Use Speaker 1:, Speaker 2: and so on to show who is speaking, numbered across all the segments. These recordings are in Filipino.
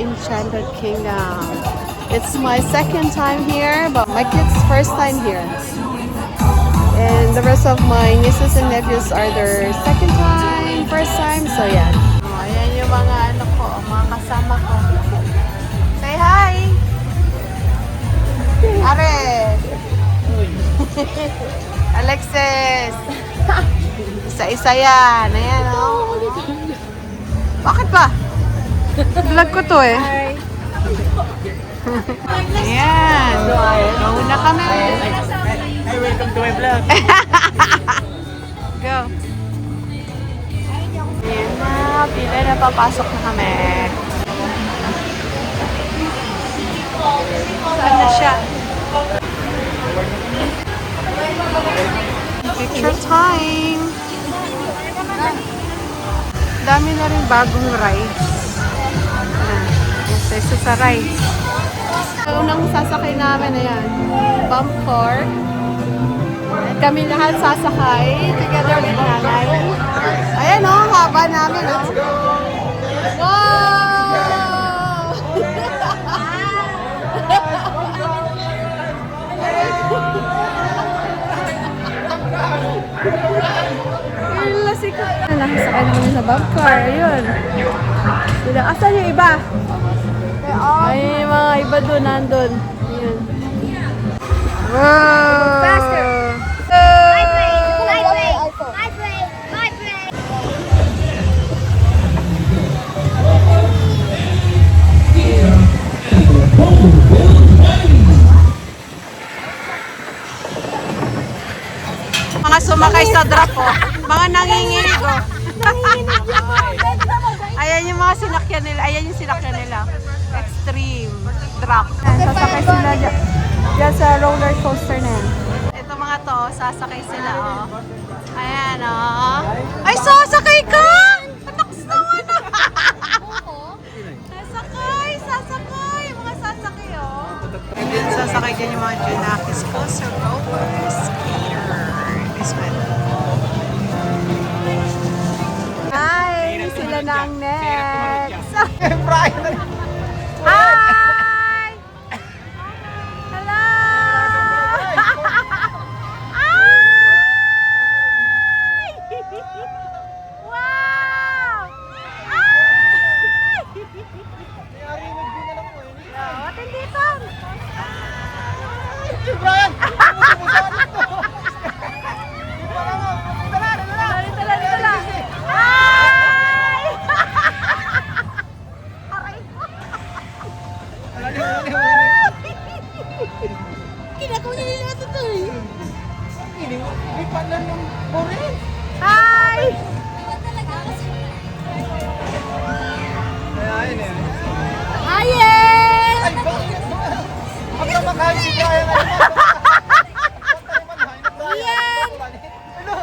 Speaker 1: Enchanted Kingdom. It's my second time here, but my kids' first time here. And the rest of my nieces and nephews are their second time, first time, so yeah. Oh, ayan yung mga ano ko, mga kasama ko. Say hi! Are! Alexis! Isa-isa yan. Ayan, oh. Bakit ba? Vlog ko to eh. Ayan. Mauna kami.
Speaker 2: Hi, welcome to my vlog.
Speaker 1: Go. Ayan na. Pila na papasok na kami. Saan na siya? Picture time! Dami na rin bagong rides. Isa sa rides. Unang sasakay namin, ayan. Bump car. Kami lahat sasakay. Together with nanay. Ayan o, haba namin o. Wow! Lasik ko. Nakasakay naman sa bump car. Ayun. Asan yung iba? Ay, mga iba doon, nandun. Ayun. Wow!
Speaker 3: Faster!
Speaker 1: Mga sumakay sa drop oh. Mga nanginginig oh. Ayan yung mga sinakyan nila. Ayan yung sinakyan nila. Extreme drop. Sasakay sila dyan sa roller coaster na yan. Ito mga to, sasakay sila oh. Ayan oh. Ay, sasakay ka! Anaks naman ah. Sasakay. Mga sasakay oh. Sasakay dyan yung mga Junakis coaster roller skater. This one. Hi! Sila na ang next. Hi! Hello! Ay! Wow! Ay! Matindi ito!
Speaker 2: Brian!
Speaker 1: Dala! Ay!
Speaker 3: Kinakaw niya nila ito to eh.
Speaker 2: Ini pa na nung borin.
Speaker 1: Hi!
Speaker 2: Ayun eh.
Speaker 1: Ayen!
Speaker 2: Ay, bakit ba? Magkamakahan si Brian.
Speaker 1: Ayen!
Speaker 2: Ano?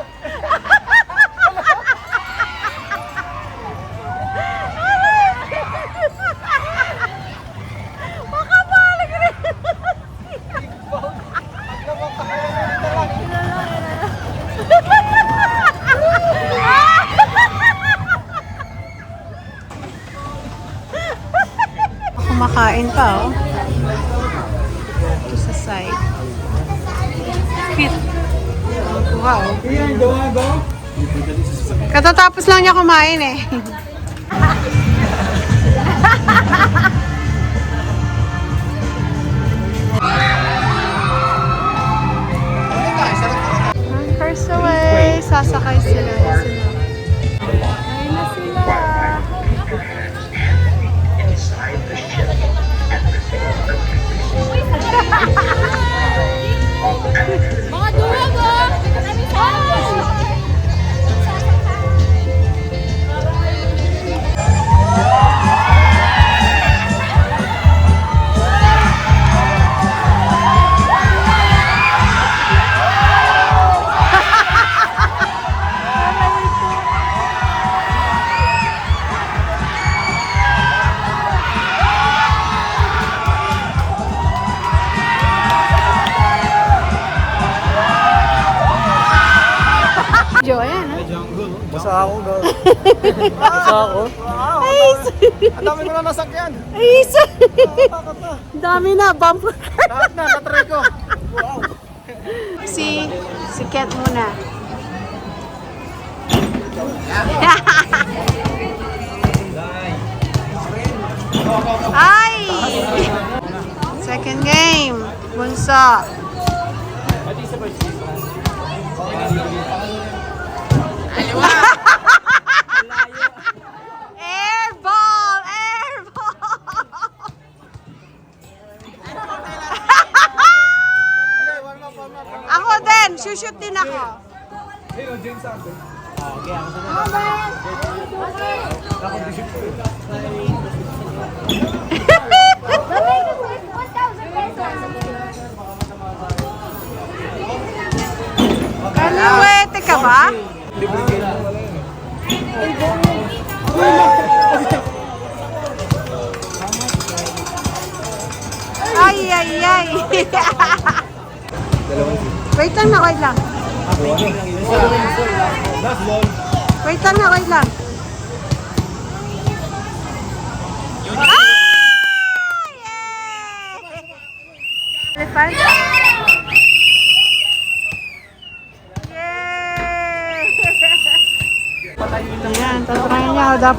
Speaker 1: Makabalik rin! Kumakain pa oh. Ito sa side. Fit. Wow. Katatapos lang niya kumain eh. First away, sasakay sila. Ayun na sila.
Speaker 3: Mga duwag oh!
Speaker 1: Jo, ayan.
Speaker 2: Basa ako, go. Basa ako.
Speaker 1: Ay, Ace!
Speaker 2: Ang dami ko na nasakyan.
Speaker 1: Ace!
Speaker 2: Takot na.
Speaker 1: Dami na, bump.
Speaker 2: Lahat na, natry ko. Wow.
Speaker 1: Si Ket muna. Ay! Second game. Bunso. Airball! Airball! Ako din, shoot din ako. Kaluwete ka ba? Ay, ay, ay. Wait lang na, wait lang. Wait lang na, wait lang. Ah! Yay! Elephant? Yay! Ayan, tatrayan niya.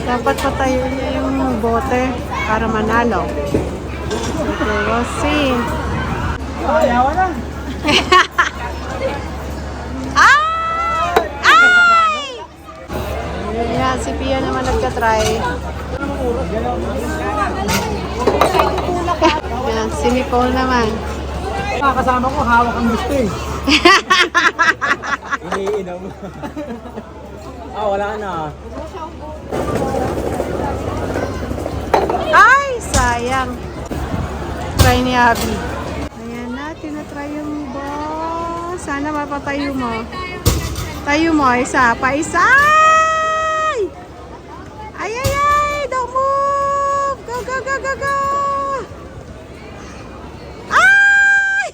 Speaker 1: Dapat patayin niya yung bote para manalo. Okay, we'll see.
Speaker 2: Ayaw na.
Speaker 1: Ay! Ayan, si Pia naman nagka-try. Ayan, si Nicole naman.
Speaker 2: Kasama ko, hawak ang gusto eh. Iniinom. Wala na.
Speaker 1: Ay, sayang. Try ni Abby. Ayan na, tinatry yung ball. Sana mapatayo mo. Tayo mo, isa pa, isa. Ay, ay, ay, don't move. Go, go, go, go, go. Ay!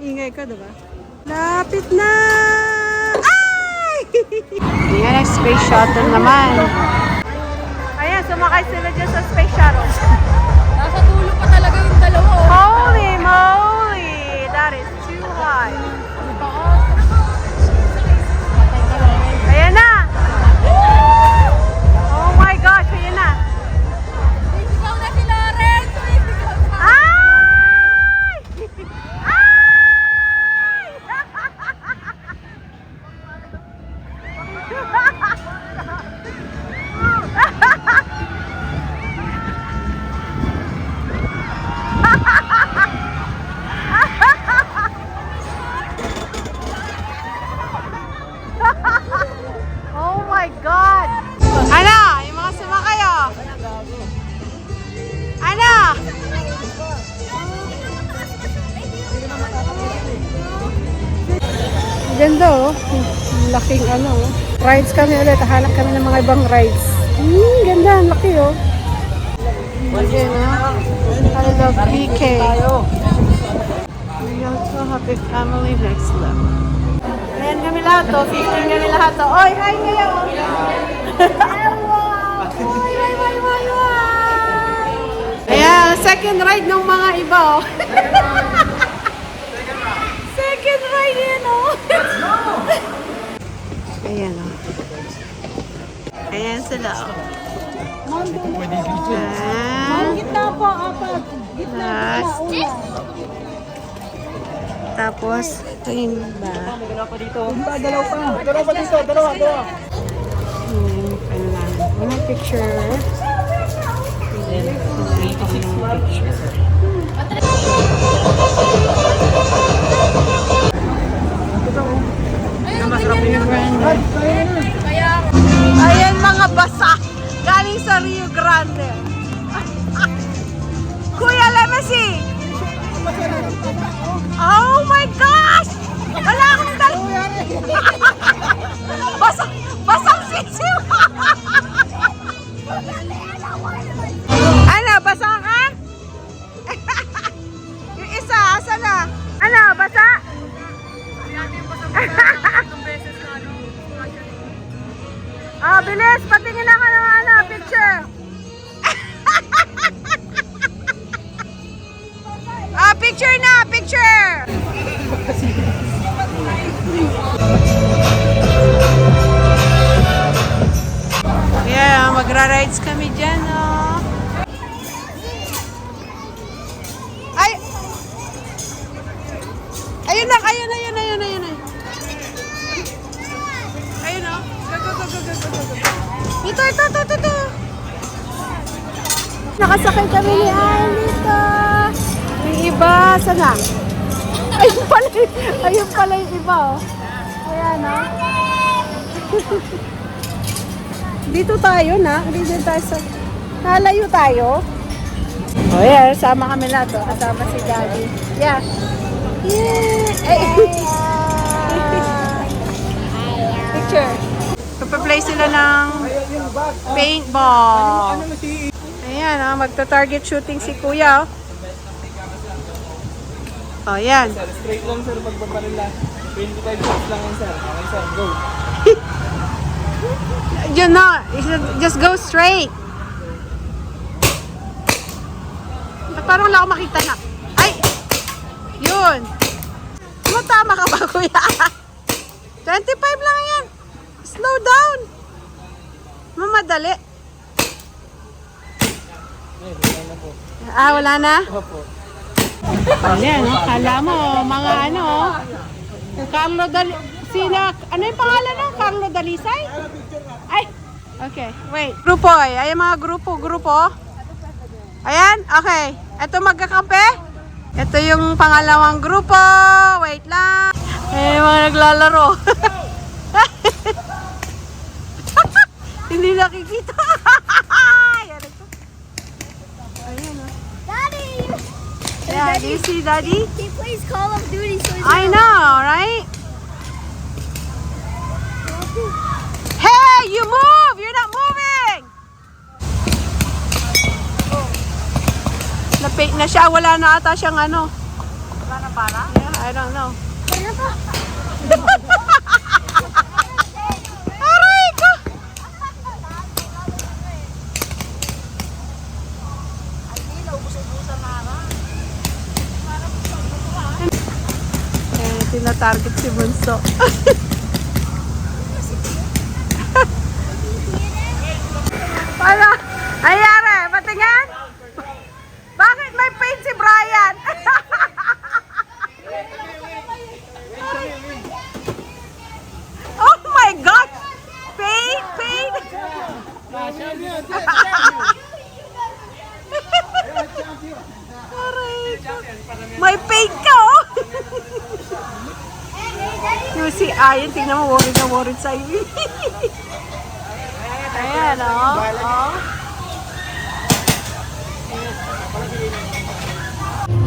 Speaker 1: Ingay ka, diba? Lapit na. Ay! Ayan, space shuttle naman. Ayan, sumakay sila dyan sa space shuttle.
Speaker 3: Nasa dulo pa talaga yung dalawa. Oh.
Speaker 1: Holy moly! That is too high. Ayan na! Oh my gosh, ayan na!
Speaker 3: Ikaw na si Loren. Ikaw na.
Speaker 1: Ay! Ay! Oh my God! Ano? Yung mga sumakay, oh. Ano? Ganda, oh. Laking ano, oh. Rides kami ulit. Hanap kami ng mga ibang rides. Ganda. Ang laki, oh. Again, oh. I love PK. We also have a family next level. Ayan kami lahat, oh. 15 kami lahat, oh. Oy, hi kayo, oh. Hello! Oy, hi, hi, hi, hi. Ayan, second ride ng mga iba, oh. Second ride yan, oh. Ayan, oh. Ayan sila, oh. Ayan.
Speaker 3: Gitna po, apat. Gitna
Speaker 1: Last.
Speaker 3: po, una.
Speaker 1: Tapos, ito yung iba.
Speaker 2: Dalawa pa dito. Dalawa pa. Dalawa pa dito. Dalawa.
Speaker 1: Mga picture. Ayan mga basa. Galing sa Rio Grande. Kuya Lemesi! Oh my gosh! Wala akong dal... Basang sisiw! Ano, basa ka? Yung isa, asa na? Ano, basa? Ah, bilis! Patingin ako ng ano, picture! Picture na! Picture! Yeah, magra-rides kami dyan, oh. Ay! Ayun na, ayun na, ayun na, ayun na, ayun na. Ayun, oh. Go, go, go, go, go, go, go. Ito, ito, ito, ito, ito. Nakasakay kami ni Alita. Yung iba, sana? Ayun pala yung iba, oh. Ayan, oh. Dito tayo na. Dito tayo sa... Nalayo tayo. Oh, yeah. Sama kami na to. Kasama si Daddy. Yeah. Yeah. Ay. Picture. Papaplay sila ng paintball. Ayan, oh. Magta-target shooting si Kuya, oh. Oh, yan.
Speaker 2: Sir, straight lang sir, pagpaparila. 25 shots lang yan sir. Okay sir, go.
Speaker 1: You know, just go straight. Parang wala akong makita na. Ay! Yun! Tama ka ba, Kuya? 25 lang yan. Slow down. Mamadali.
Speaker 2: Ay, wala na po.
Speaker 1: Ah, wala na?
Speaker 2: Opo.
Speaker 1: Ayan, no? Kala mo, mga ano, Carlo sila, ano yung pangalan no? Carlo Dalisay? Ay, okay, wait. Grupo eh, ayan mga grupo. Ayan, okay. Ito magkakampi. Ito yung pangalawang grupo. Wait lang. Ayan mga naglalaro. Hindi nakikita. Ayan ito. Ayan, oh.
Speaker 3: Daddy!
Speaker 1: Yeah, do you see Daddy?
Speaker 3: He plays Call of Duty, so he's
Speaker 1: I know, right? Hey, you move! You're not moving! Na-paint na siya. Wala na ata siyang ano. Wala na para? Yeah, I don't know. Aray ko! Eh, tina-target si Bunso. Ano? Ayari, patingin? Bakit may paint si Brian? Oh my God! Paint! Paint! Aray ko. May paint ka, oh! Yung si Ayan, tingnan mo, worried na worried sa'yo. Ayan, oh. Oh.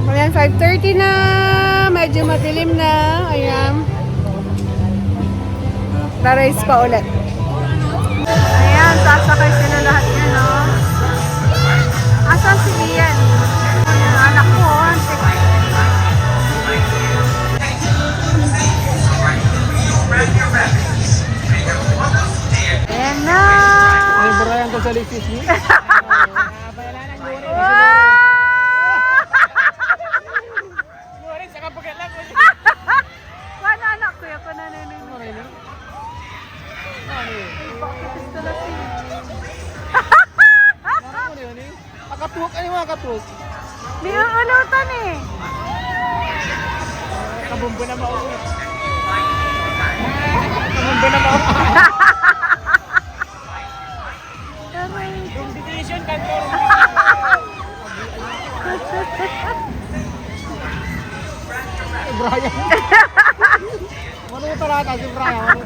Speaker 1: Ayan, 5:30 na. Medyo madilim na. Ayan. Race pa ulit. Ayan, sasakay sila lahat yan, oh. Asan si Ian? Ayan, anak ko, oh. Ayan na.
Speaker 2: Ay, Brian ko sa Lexus niyo.
Speaker 1: Wala anak ko yan, panananin. Bakit ito na si...
Speaker 2: Akatuhok, ano mga akatuhok?
Speaker 1: Di uulutan eh.
Speaker 2: Kabumbo na mauwi. Kabumbo na mauwi. Competition control. Brian. Manuto rata si Brian.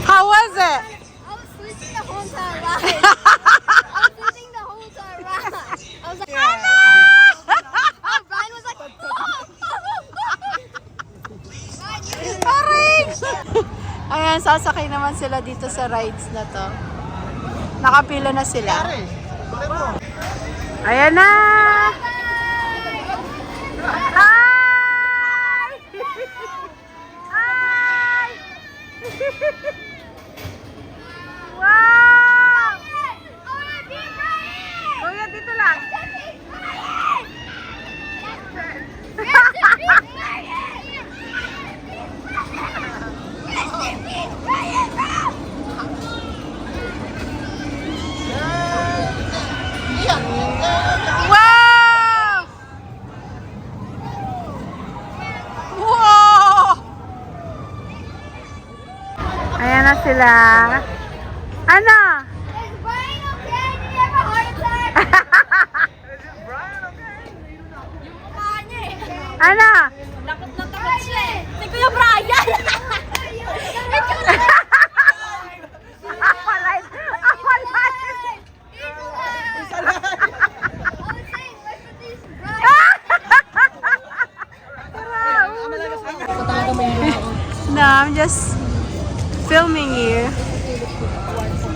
Speaker 1: How was it?
Speaker 3: I was sleeping the whole entire ride. I was sleeping the whole entire ride. I was like, oh, Brian was like,
Speaker 1: Aray! Ayan, sasakay naman sila dito sa rides na to. Nakapila na sila. Ayan na! Hi! Hi! Wow! Kuya, dito lang. Wow! Wow! Ayan na sila. Ano?
Speaker 3: Is Brian okay? Did he have a heart attack? Mukha niya eh.
Speaker 1: Ano?
Speaker 3: Takot na takot siya eh. Si Kuya Brian!
Speaker 1: Apalay! Apalay! No, I'm just filming you.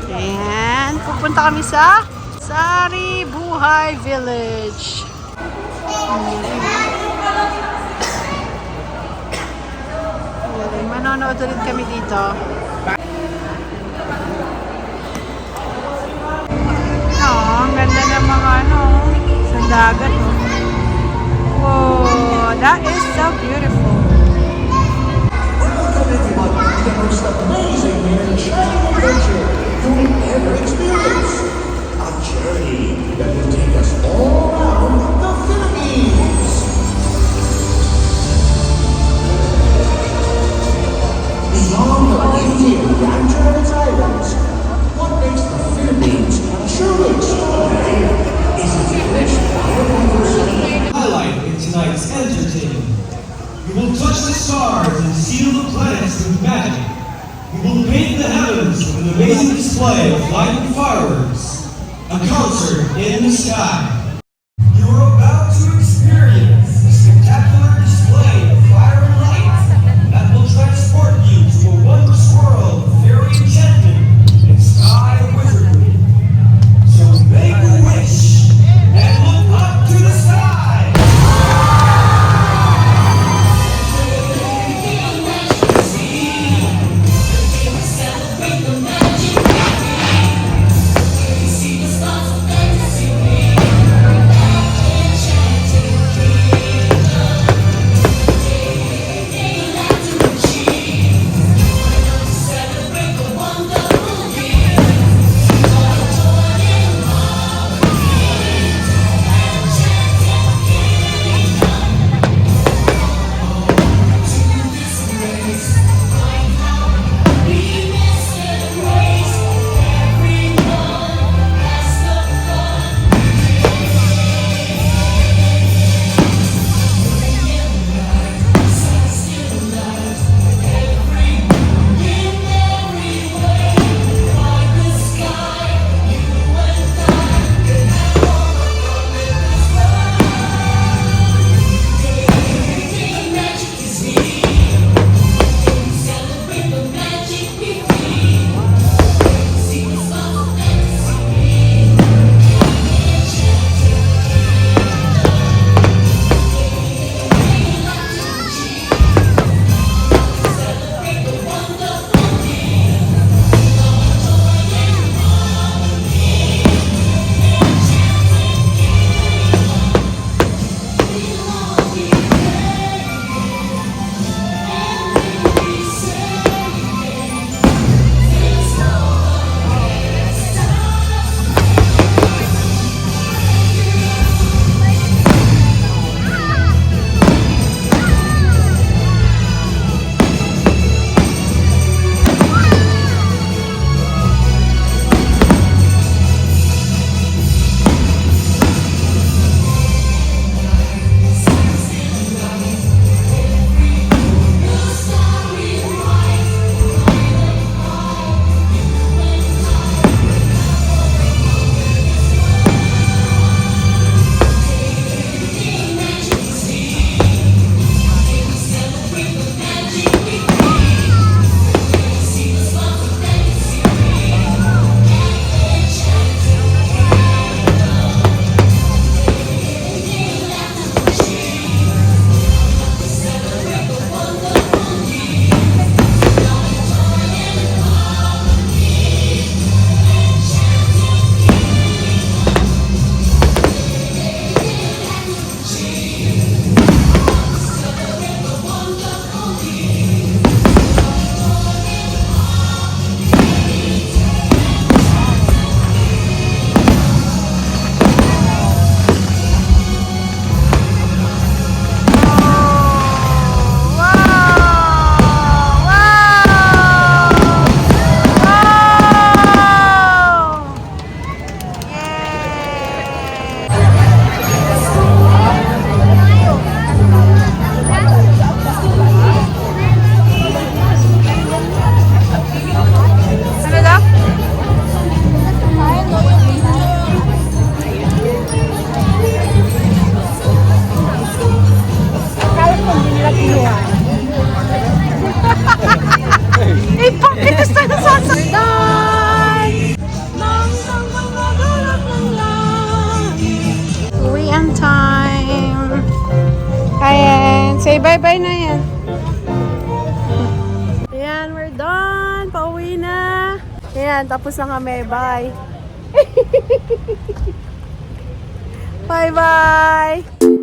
Speaker 1: And pupunta kami sa Sari Buhay Village. Manonood ulit kami dito. Ang ganda ng mga sa dagat. Wow, that is so beautiful.
Speaker 4: Highlight in tonight's entertainment. We will touch the stars and seal the planets with magic. We will paint the heavens with an amazing display of light and fireworks. A concert in the sky. You are about to experience a spectacular display of fire and light that will transport you to a wondrous world of fairy enchantment and sky wizardry. So make a wish and look up to the sky.
Speaker 1: Bakit gusto na sasaktan? Uwian time. Ayan. Say bye-bye na yan. Ayan, we're done. Pauwi na. Ayan, tapos na kami. Bye. Bye-bye.